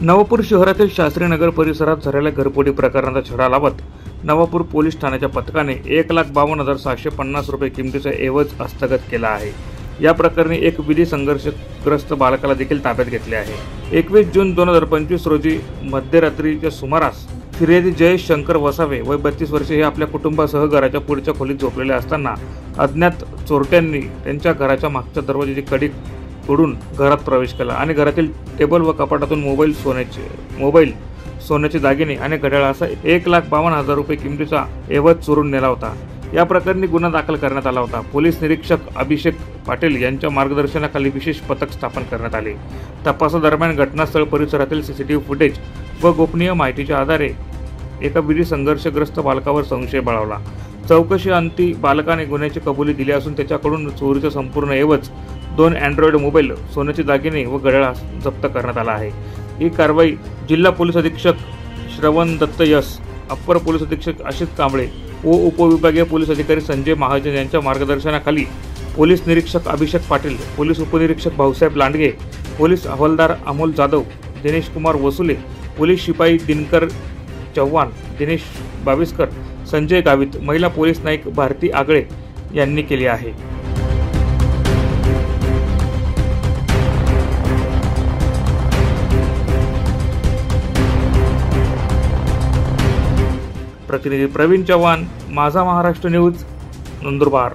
नवापूर शहरातील शास्त्रीनगर परिसरात झालेल्या घरफोडी प्रकरणाचा छडा लावत नवापूर पोलीस ठाण्याच्या पथकाने 1,52,750 रुपये किमतीचा एवज हस्तगत केला आहे। या प्रकरणी एक विधी संघर्षग्रस्त बालकाला देखील ताब्यात घेतले आहे। 21 जून 2025 रोजी मध्यरात्रीच्या सुमारास फिर्यादी जयेश शंकर वसावे वय 32 वर्षे हे आपल्या कुटुंबासह घराच्या पुढच्या खोलीत झोपलेले असताना अज्ञात चोरट्यांनी त्यांच्या घराच्या मागच्या दरवाजाची कडी तोडून घरात प्रवेश केला आणि घरातील टेबल व कपाटातून मोबाईल, सोन्याचे दागिने आणि घड्याळ असा 1,52,000 रुपये किमतीचा एवज चोरून नेला होता। या प्रकरणी गुन्हा दाखल करण्यात आला होता। पोलीस निरीक्षक अभिषेक पाटील यांच्या मार्गदर्शनाखाली विशेष पथक स्थापन करण्यात आले। तपासादरम्यान घटनास्थळ परिसरातील सीसीटीव्ही फुटेज व गोपनीय माहितीच्या आधारे एका विधी संघर्षग्रस्त बालकावर संशय बळावला। चौकशी अंती बालकाने गुन्ह्याची कबुली दिली असून त्याच्याकडून चोरीचा संपूर्ण एवज, 2 अँड्रॉइड मोबाईल, सोन्याचे दागिने व घड्याळ जप्त करण्यात आला आहे। ही कारवाई जिल्हा पोलीस अधीक्षक श्रवण दत्त यस, अप्पर पोलीस अधीक्षक आशिष कांबळे व उपविभागीय पोलीस अधिकारी संजय महाजन यांच्या मार्गदर्शनाखाली पोलीस निरीक्षक अभिषेक पाटील, पोलीस उपनिरीक्षक भाऊसाहेब लांडगे, पोलीस हवालदार अमोल जाधव, दिनेश कुमार वसुले, पोलीस शिपाई दिनकर चव्हाण, दिनेश बाविस्कर, संजय गावित, महिला पोलीस नाईक भारती आगळे यांनी केली आहे। प्रतिनिधी प्रवीण चव्हाण, माझा महाराष्ट्र न्यूज, नंदुरबार।